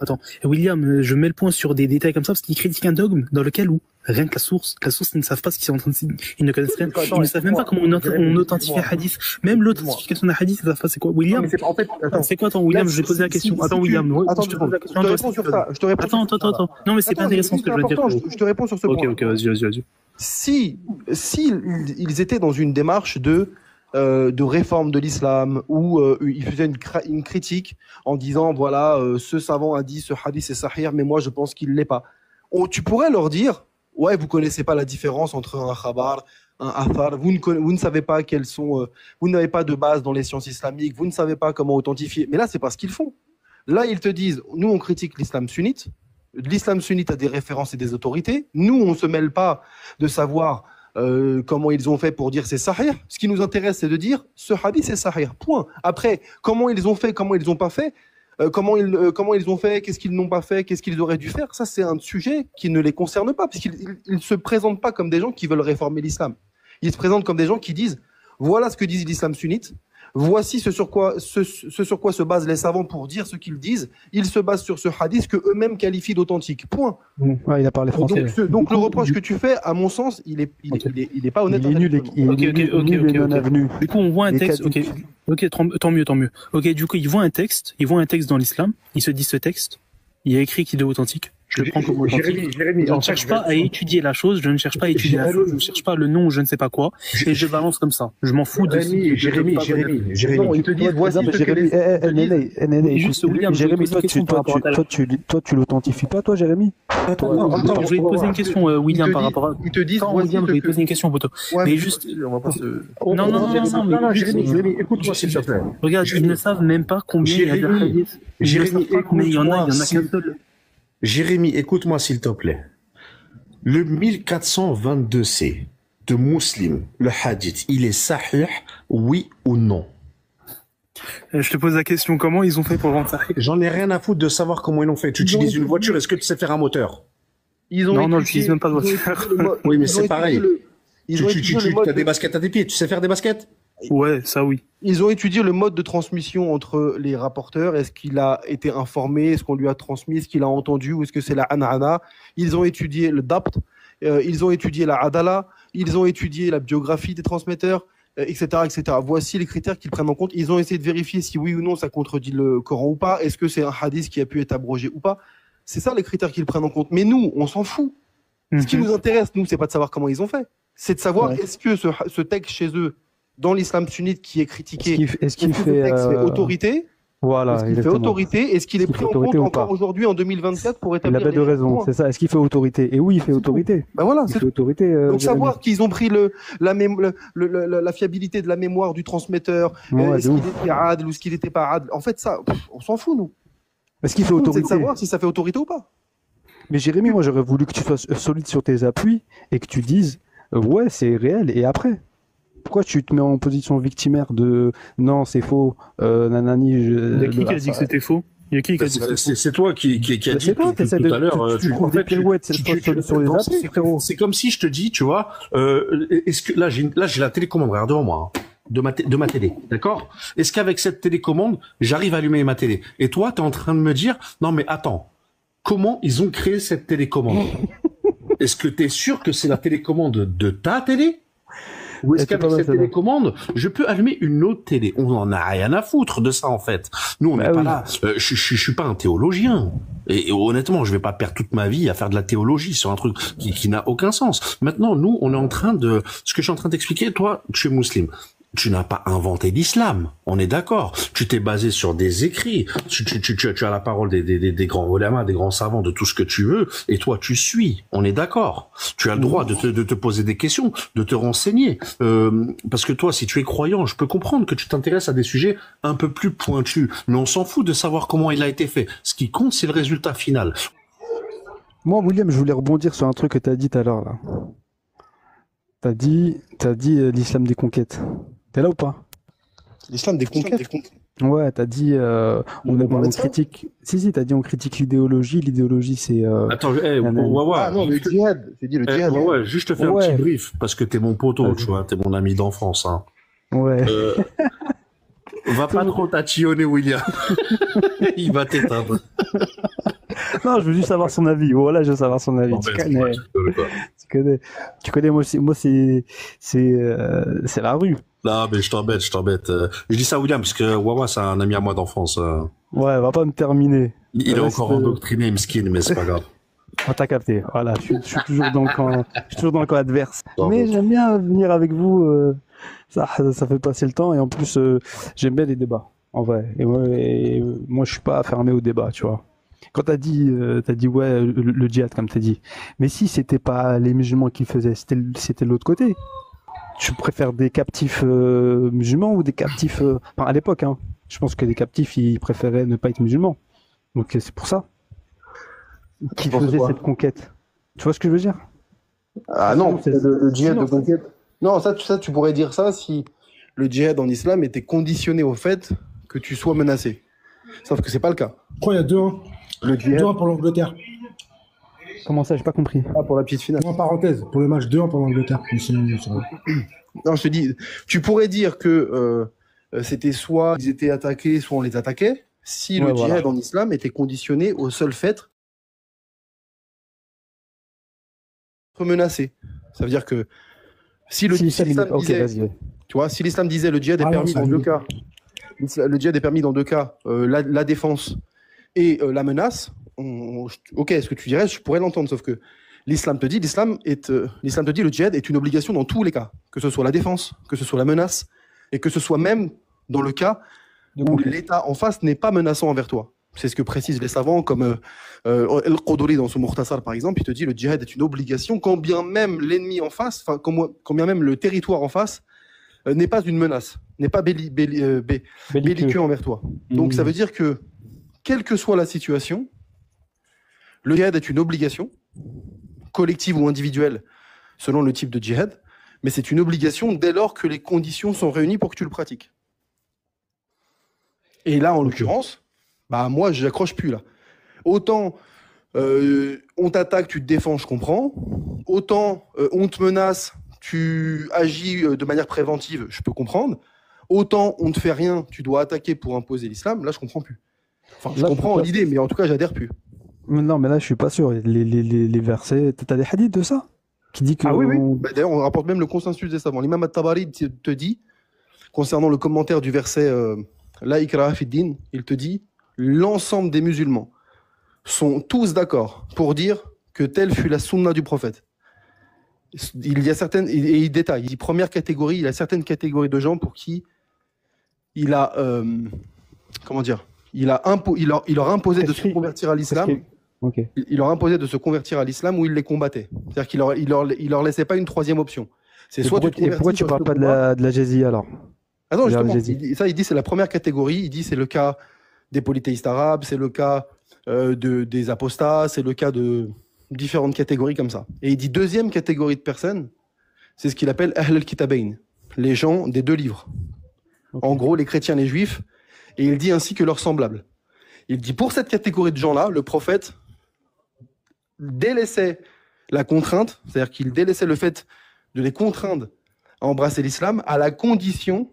attends. William, je mets le point sur des détails comme ça parce qu'il critique un dogme dans lequel où rien que la source, ils ne savent pas ce qu'ils sont en train de, ils ne connaissent rien. Ils ne savent même pas comment on authentifie un hadith. Même l'authentification d'un hadith, ils savent pas c'est quoi. William, en fait, c'est quoi, attends, William, je vais poser la question. Attends, William, je te réponds sur ça. Attends. Non, mais c'est pas intéressant ce que je veux dire. Je te réponds sur ce point. Ok, vas-y. Si ils étaient dans une démarche de réforme de l'islam où ils faisaient une critique en disant voilà ce savant a dit ce hadith est sahih mais moi je pense qu'il l'est pas. Tu pourrais leur dire ouais vous connaissez pas la différence entre un khabar, un athar, vous ne savez pas quels sont, vous n'avez pas de base dans les sciences islamiques, vous ne savez pas comment authentifier. Mais là c'est pas ce qu'ils font. Là ils te disent nous on critique l'islam sunnite. L'islam sunnite a des références et des autorités. Nous, on ne se mêle pas de savoir comment ils ont fait pour dire c'est sahih. Ce qui nous intéresse, c'est de dire ce hadith c'est sahih. Point. Après, comment ils ont fait, comment ils n'ont pas fait, comment ils ont fait, qu'est-ce qu'ils n'ont pas fait, qu'est-ce qu'ils auraient dû faire, ça c'est un sujet qui ne les concerne pas, puisqu'ils ne se présentent pas comme des gens qui veulent réformer l'islam. Ils se présentent comme des gens qui disent voilà ce que dit l'islam sunnite. Voici ce sur quoi se basent les savants pour dire ce qu'ils disent. Ils se basent sur ce hadith que eux-mêmes qualifient d'authentique. Point. Ouais, il a parlé français. Donc le reproche que tu fais, à mon sens, il est pas honnête. Il est nul. Ok. Du coup, on voit un texte. Ok, tant mieux. Ok, du coup, ils voient un texte dans l'islam. Ils se disent ce texte. Il y a écrit qu'il est authentique. Je le prends comme authentique. Jérémy, je ne cherche pas à étudier la chose, je ne cherche pas à étudier la chose, je ne cherche pas le nom, je ne sais pas quoi, et je balance comme ça. Je m'en fous de Jérémy. Non, ils te disent, voici ce que Jérémy, toi, tu l'authentifies pas, toi, Jérémy? Attends, je vais te poser une question, William, par rapport à... Ils te disent, William, je vais te poser une question, Poto. Mais juste... Non, Jérémy, écoute-moi, s'il te plaît. Regarde, ils ne savent même pas combien il y a de hadiths. Jérémy, il y en a qu'un seul. Jérémy, écoute-moi s'il te plaît. Le 1422C de Muslim, le hadith, il est sahih, oui ou non? Je te pose la question, comment ils ont fait pour rendre sahih? J'en ai rien à foutre de savoir comment ils l'ont fait. Tu utilises une voiture, est-ce que tu sais faire un moteur? Non, j'utilise même pas de voiture. Oui, mais c'est pareil. Tu as des baskets à tes pieds, tu sais faire des baskets? Ouais, ça oui. Ils ont étudié le mode de transmission entre les rapporteurs. Est-ce qu'il a été informé? Est-ce qu'on lui a transmis? Est-ce qu'il a entendu? Ou est-ce que c'est la an'ana? Ils ont étudié le dabt. Ils ont étudié la adala. Ils ont étudié la biographie des transmetteurs, etc., etc. Voici les critères qu'ils prennent en compte. Ils ont essayé de vérifier si oui ou non ça contredit le Coran ou pas. Est-ce que c'est un hadith qui a pu être abrogé ou pas? C'est ça les critères qu'ils prennent en compte. Mais nous, on s'en fout. Ce qui nous intéresse, nous, c'est pas de savoir comment ils ont fait. C'est de savoir est-ce que ce texte chez eux, dans l'islam sunnite qui est critiqué, est-ce qu'il fait autorité? Voilà. Est-ce qu'il fait autorité? Est-ce qu'il est pris en compte encore aujourd'hui en 20d2024 pour établir? Il a pas de raison, c'est ça. Est-ce qu'il fait autorité? Et oui, il fait autorité. Ben voilà, il fait autorité. Donc savoir qu'ils ont pris la fiabilité de la mémoire du transmetteur, est-ce qu'il était adl ou est-ce qu'il n'était pas adl. En fait, ça, on s'en fout nous. Est-ce qu'il fait autorité? C'est de savoir si ça fait autorité ou pas. Mais Jérémy, moi j'aurais voulu que tu sois solide sur tes appuis et que tu dises ouais, c'est réel. Et après? Pourquoi tu te mets en position victimaire de non, c'est faux, nanani? Il y a qui a dit que c'était faux? Il y a qui a dit que c'était faux? C'est toi qui a dit tout à l'heure. Tu trouves des pirouettes sur les appuis, frérot. C'est comme si je te dis, tu vois, est-ce que là j'ai la télécommande, regarde devant moi, hein, de ma télé, d'accord? Est-ce qu'avec cette télécommande, j'arrive à allumer ma télé? Et toi, tu es en train de me dire, non mais attends, comment ils ont créé cette télécommande? Est-ce que tu es sûr que c'est la télécommande de ta télé? Ou est-ce qu'avec cette télécommande, je peux allumer une autre télé? On en a rien à foutre de ça, en fait. Nous, on n'est pas là. Je suis pas un théologien. Et honnêtement, je vais pas perdre toute ma vie à faire de la théologie sur un truc qui n'a aucun sens. Maintenant, nous, on est en train de... Ce que je suis en train d'expliquer, toi, tu es musulman. Tu n'as pas inventé l'islam, on est d'accord. Tu t'es basé sur des écrits. Tu as la parole des grands ulama, des grands savants, de tout ce que tu veux. Et toi, tu suis. On est d'accord. Tu as le droit de te poser des questions, de te renseigner. Parce que toi, si tu es croyant, je peux comprendre que tu t'intéresses à des sujets un peu plus pointus. Mais on s'en fout de savoir comment il a été fait. Ce qui compte, c'est le résultat final. Moi, William, je voulais rebondir sur un truc que tu as dit tout à l'heure, là. T'as dit l'islam des conquêtes. T'es là ou pas? L'islam des conquêtes. Ouais, t'as dit on critique. Si, t'as dit on critique l'idéologie. L'idéologie, c'est. Attends, Wawa. Ah non, le djihad. J'ai dit le djihad. Ouais, juste te faire un petit brief parce que t'es mon poteau, tu vois, t'es mon ami d'enfance. Hein. Ouais. Va pas trop tatillonner, William. Il va t'éteindre. Non, je veux juste savoir son avis. Voilà, je veux savoir son avis. Non, Tu mais connais. quoi. Tu connais, moi, c'est la rue. Non, mais je t'embête. Je dis ça à William parce que Wawa, c'est un ami à moi d'enfance. Ouais, va pas me terminer. Il est Reste, encore endoctriné, miskin, mais c'est pas grave. On t'a capté. Voilà, je suis toujours dans le camp, je suis toujours dans le camp adverse. Bon, Mais bon. j'aime bien venir avec vous. Ça fait passer le temps et en plus, j'aime bien les débats. En vrai. Et moi, je suis pas fermé au débat, tu vois. Quand t'as dit ouais, le djihad, comme t'as dit. Mais si c'était pas les musulmans qui le faisaient, c'était l'autre côté. Tu préfères des captifs musulmans ou des captifs enfin, à l'époque, hein. Je pense que les captifs, ils préféraient ne pas être musulmans. Donc c'est pour ça qu'ils faisaient cette conquête. Tu vois ce que je veux dire? Ah non, C'est- le djihad sinon, de conquête. Non, ça, tu pourrais dire ça si le djihad en islam était conditionné au fait que tu sois menacé. Sauf que c'est pas le cas. Je crois qu'il y a 2-1. Le djihad, 2-1 pour l'Angleterre. Comment ça, j'ai pas compris. pour la petite finale. En parenthèse, pour le match 2-1 pour l'Angleterre. Mais c'est vrai. Non, je te dis, tu pourrais dire que c'était soit ils étaient attaqués, soit on les attaquait, si Ouais, le djihad voilà. en islam était conditionné au seul fait d'être menacé. Ça veut dire que si Si, ça, l'islam ok, disait, vas-y. tu vois, si l'islam disait le djihad est Ah non, permis ça dans deux lui- cas, le djihad est permis dans deux cas, la défense et la menace, ok, ce que tu dirais, je pourrais l'entendre, sauf que l'islam te dit, l'islam te dit le djihad est une obligation dans tous les cas, que ce soit la défense, que ce soit la menace, et que ce soit même dans le cas où l'État en face n'est pas menaçant envers toi. C'est ce que précisent les savants, comme El-Quduri dans son Mukhtasar, par exemple, il te dit le djihad est une obligation, quand bien même l'ennemi en face, enfin, quand bien même le territoire en face n'est pas une menace, n'est pas belliqueux envers toi. Donc ça veut dire que, quelle que soit la situation, le djihad est une obligation, collective ou individuelle, selon le type de djihad, mais c'est une obligation dès lors que les conditions sont réunies pour que tu le pratiques. Et là, en l'occurrence, bah moi, je n'accroche plus là. Autant on t'attaque, tu te défends, je comprends. Autant on te menace, tu agis de manière préventive, je peux comprendre. Autant on ne te fait rien, tu dois attaquer pour imposer l'islam, là, je comprends plus. Enfin, je Là, comprends je- l'idée, mais en tout cas, j'adhère plus. Non, mais là, je suis pas sûr. Les versets, t'as des hadiths de ça? Qui dit que. Bah, d'ailleurs, on rapporte même le consensus des savants. L'imam At-Tabari te dit, concernant le commentaire du verset La ikraha fid din, il te dit l'ensemble des musulmans sont tous d'accord pour dire que telle fut la sunna du prophète. Il y a certaines, et il détaille, il dit première catégorie, il y a certaines catégories de gens pour qui il a, comment dire, il leur a imposé de se Prescrit. convertir à l'islam. Ok. Il leur imposait de se convertir à l'islam où il les combattait. C'est-à-dire qu'il leur laissait pas une troisième option. C'est soit tu te convertis, Pourquoi tu soit parles je te pas combats. de la jizya alors? Ah non, justement, J'ai il dit c'est la première catégorie. Il dit c'est le cas des polythéistes arabes, c'est le cas des apostats, c'est le cas de différentes catégories comme ça. Et il dit deuxième catégorie de personnes, c'est ce qu'il appelle Ahl al-Kitabayn, les gens des deux livres. Ok. En gros, les chrétiens, les juifs, et il dit ainsi que leurs semblables. Il dit pour cette catégorie de gens-là, le prophète délaissait la contrainte, c'est-à-dire qu'il délaissait le fait de les contraindre à embrasser l'islam à la condition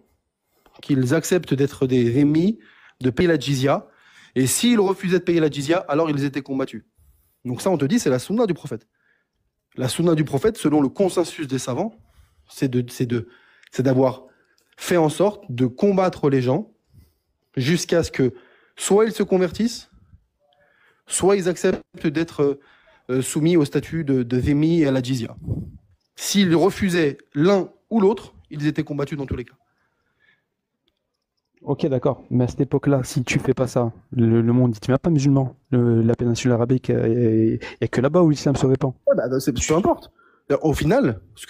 qu'ils acceptent d'être des ennemis, de payer la jizya, et s'ils refusaient de payer la jizya, alors ils étaient combattus. Donc ça, on te dit, c'est la sunna du prophète. La sunna du prophète, selon le consensus des savants, c'est d'avoir fait en sorte de combattre les gens jusqu'à ce que soit ils se convertissent, soit ils acceptent d'être soumis au statut de zimmi et à la jizya. S'ils refusaient l'un ou l'autre, ils étaient combattus dans tous les cas. Ok, d'accord. Mais à cette époque-là, si tu fais pas ça, le monde, il ne devient pas musulman. La péninsule arabique, il n'y a que là-bas où l'islam se répand. Ouais, peu importe. Au final, ce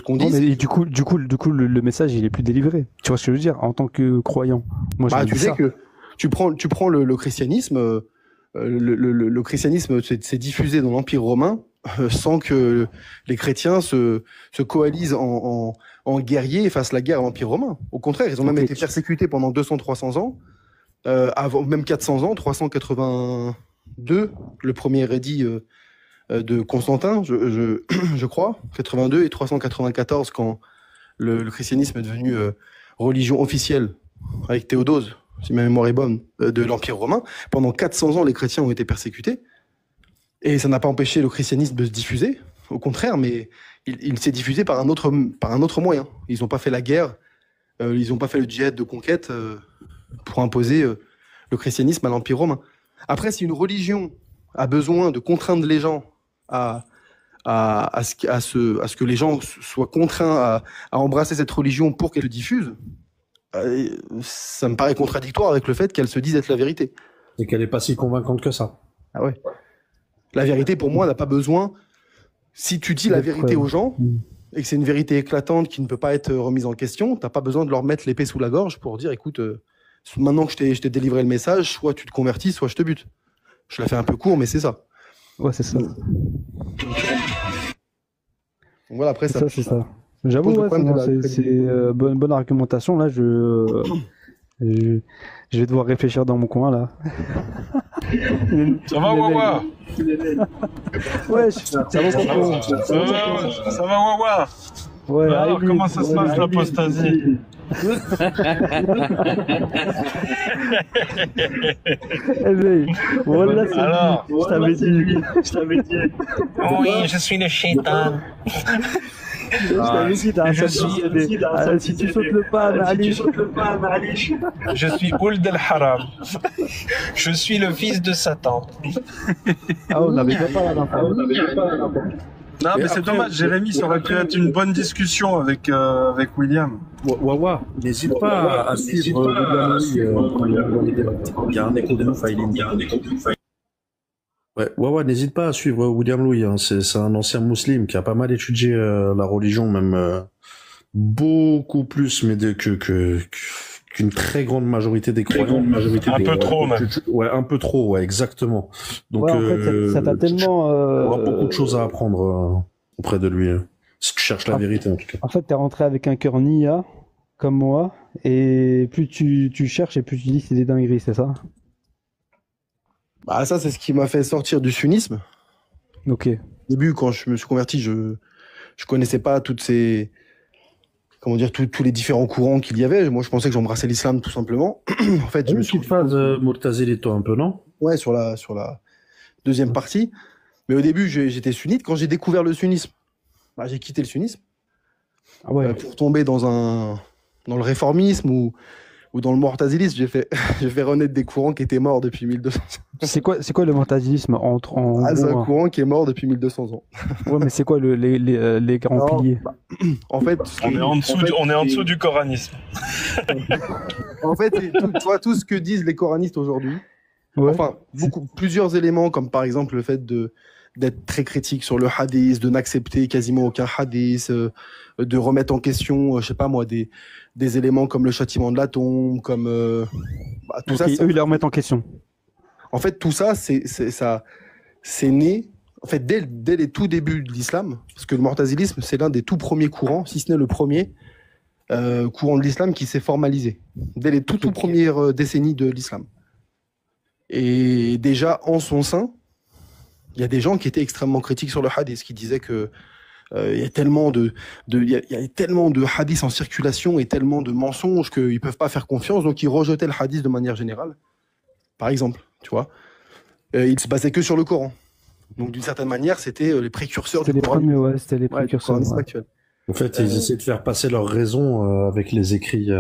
qu'on dit, Non, mais du coup, le message, il est plus délivré. Tu vois ce que je veux dire? En tant que croyant. Moi, je me tu dis sais ça. que tu prends le christianisme, le christianisme s'est diffusé dans l'Empire romain sans que les chrétiens se coalisent en guerriers et fassent la guerre à l'Empire romain. Au contraire, ils ont même Ok. été persécutés pendant 200-300 ans, avant, même 400 ans, 382, le premier édit de Constantin, je crois, 82 et 394 quand le christianisme est devenu religion officielle avec Théodose, si ma mémoire est bonne, de l'Empire romain. Pendant 400 ans, les chrétiens ont été persécutés. Et ça n'a pas empêché le christianisme de se diffuser. Au contraire, mais il s'est diffusé par un autre moyen. Ils n'ont pas fait la guerre, ils n'ont pas fait le djihad de conquête pour imposer le christianisme à l'Empire romain. Après, si une religion a besoin de contraindre les gens à ce que les gens soient contraints à embrasser cette religion pour qu'elle se diffuse, ça me paraît contradictoire avec le fait qu'elle se dise être la vérité. Et qu'elle n'est pas si convaincante que ça. Ah ouais. La vérité, pour moi, n'a pas besoin... Si tu dis la vérité aux gens, et que c'est une vérité éclatante qui ne peut pas être remise en question, tu n'as pas besoin de leur mettre l'épée sous la gorge pour dire, écoute, maintenant que je t'ai délivré le message, soit tu te convertis, soit je te bute. Je la fais un peu court, mais c'est ça. Ouais, c'est ça. Donc voilà, après ça. C'est ça. J'avoue, ouais, c'est bonne argumentation. Là, je vais devoir réfléchir dans mon coin, là. Ça va, Wawa? Ouais, ça va, ça va, Wawa? Ouais, alors, comment ça se passe, l'apostasie? Eh ben, voilà, alors, je t'avais dit. Oui, je suis le shaitan. Si tu sautes le pas, Malish. Je suis Ould al-Haram. Je suis le fils de Satan. Ah, on n'avait pas la d'info. Non, mais c'est dommage, Jérémy, ça aurait pu être une bonne discussion avec William. Wawa, n'hésite pas à suivre William. Il y a un écho de ouf à Ouais, Wawa, n'hésite pas à suivre William Louis. Hein. C'est un ancien musulman qui a pas mal étudié la religion, même beaucoup plus, mais qu'une très grande majorité des croyants. Un peu trop, même. Ouais, un peu trop, ouais, exactement. Donc, ouais, en fait, ça t'a tellement. On aura beaucoup de choses à apprendre auprès de lui. Si tu cherches la vérité, en tout cas. En fait, t'es rentré avec un cœur nia, comme moi, et plus tu cherches et plus tu dis c'est des dingueries, c'est ça? Bah, ça, c'est ce qui m'a fait sortir du sunnisme. Ok. Au début, quand je me suis converti, je connaissais pas toutes ces... Comment dire, tous les différents courants qu'il y avait. Moi, je pensais que j'embrassais l'islam, tout simplement. En fait, je me suis... Une petite phase Murtazili, toi, un peu, non? Ouais, sur la deuxième partie. Mais au début, j'étais sunnite. Quand j'ai découvert le sunnisme, bah, j'ai quitté le sunnisme. Ah ouais. Pour tomber dans le réformisme ou dans le mortazilisme, j'ai fait renaître des courants qui étaient morts depuis 1200 ans. C'est quoi le mortazilisme c'est un courant qui est mort depuis 1200 ans. Ouais, mais c'est quoi les grands piliers? En fait, on est en dessous du coranisme. En fait, tout ce que disent les coranistes aujourd'hui, ouais. Enfin, plusieurs éléments, comme par exemple le fait d'être très critique sur le hadith, de n'accepter quasiment aucun hadith, de remettre en question, je sais pas moi, des éléments comme le châtiment de la tombe, comme tout ça. Eux, ils les remettent en question. En fait, tout ça, c'est né. En fait, dès les tout débuts de l'islam, parce que le mortazilisme, c'est l'un des tout premiers courants, si ce n'est le premier courant de l'islam qui s'est formalisé dès les tout premières décennies de l'islam. Et déjà en son sein, il y a des gens qui étaient extrêmement critiques sur le hadith, qui disaient que il y a tellement de hadiths en circulation et tellement de mensonges qu'ils peuvent pas faire confiance, donc ils rejetaient le hadith de manière générale. Par exemple, tu vois, ils se basaient que sur le Coran. Donc d'une certaine manière, c'était les précurseurs du Coran. C'était les précurseurs actuels. En fait, ils essaient de faire passer leur raison avec les écrits.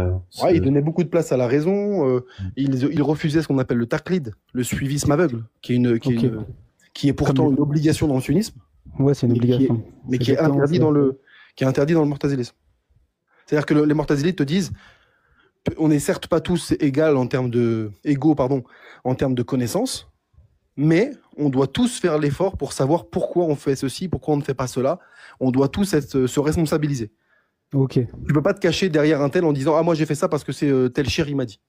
Ouais, ils donnaient beaucoup de place à la raison. Ils refusaient ce qu'on appelle le taqlid, le suivisme aveugle, qui est pourtant une obligation dans le sunnisme. Ouais, c'est une obligation. Mais qui est interdit dans le mortazilisme. C'est-à-dire que les mortazilites te disent, on n'est certes pas tous égaux en termes de connaissances, mais on doit tous faire l'effort pour savoir pourquoi on fait ceci, pourquoi on ne fait pas cela. On doit tous se responsabiliser. Ok. Tu peux pas te cacher derrière un tel en disant « Ah, moi j'ai fait ça parce que c'est tel chéri m'a dit ».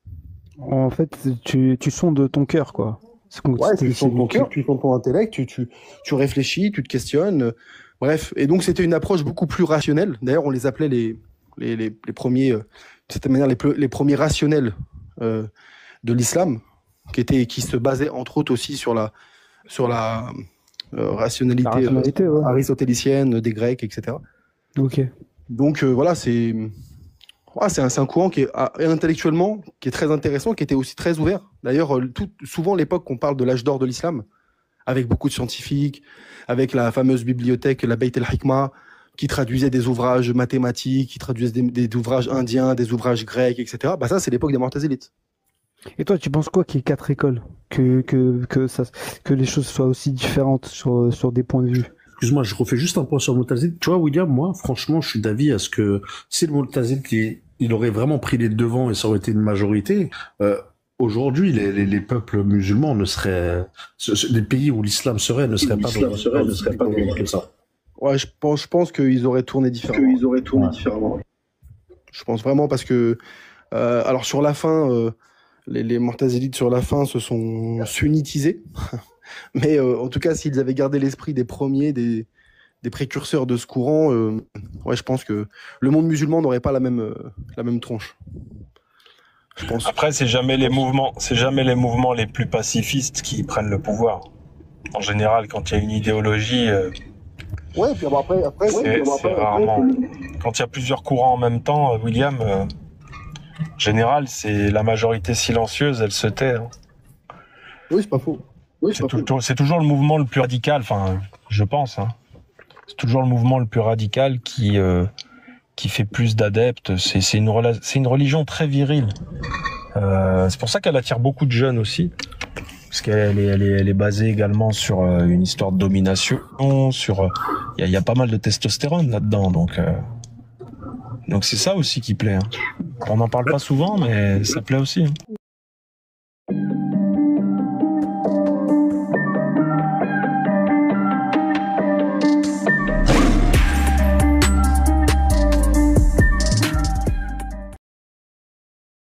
En fait, tu sondes ton cœur, quoi. Ouais, tu sondes ton cœur, tu sondes ton intellect, tu réfléchis, tu te questionnes. Bref, et donc c'était une approche beaucoup plus rationnelle. D'ailleurs, on les appelait les premiers, de cette manière, les premiers rationnels de l'islam, qui se basaient entre autres aussi sur la rationalité aristotélicienne des Grecs, etc. Ok. Donc voilà, C'est un courant qui est intellectuellement qui est très intéressant, qui était aussi très ouvert. D'ailleurs, souvent l'époque qu'on parle de l'âge d'or de l'islam, avec beaucoup de scientifiques, avec la fameuse bibliothèque, la Beit el-Hikma, qui traduisait des ouvrages mathématiques, qui traduisait des ouvrages indiens, des ouvrages grecs, etc. Bah ça, c'est l'époque des Mu'tazilites. Et toi, tu penses quoi qu'il y ait 4 écoles? Que les choses soient aussi différentes sur des points de vue? Excuse-moi, je refais juste un point sur le Mu'tazile. Tu vois, William, moi, franchement, je suis d'avis à ce que si le Mu'tazile il aurait vraiment pris les devants et ça aurait été une majorité, aujourd'hui, les peuples musulmans ne seraient, les pays où l'islam ne seraient pas comme ça. Ouais, je pense qu'ils auraient tourné différemment. Je pense vraiment parce que, alors sur la fin, les Mu'tazilites sur la fin se sont sunnitisés. Mais en tout cas, s'ils avaient gardé l'esprit des premiers, des précurseurs de ce courant, ouais, je pense que le monde musulman n'aurait pas la même tronche. Je pense. Après, c'est jamais les mouvements les plus pacifistes qui prennent le pouvoir. En général, quand il y a une idéologie, ouais, puis après, c'est rarement. Quand il y a plusieurs courants en même temps, William, en général, c'est la majorité silencieuse, elle se tait. Hein. Oui, c'est pas faux. Oui, c'est toujours le mouvement le plus radical, enfin, je pense. Hein. C'est toujours le mouvement le plus radical qui fait plus d'adeptes. C'est une religion très virile. C'est pour ça qu'elle attire beaucoup de jeunes aussi, parce qu'elle est basée également sur une histoire de domination. Il y a pas mal de testostérone là-dedans, donc c'est ça aussi qui plaît. Hein. On n'en parle pas souvent, mais ça plaît aussi. Hein.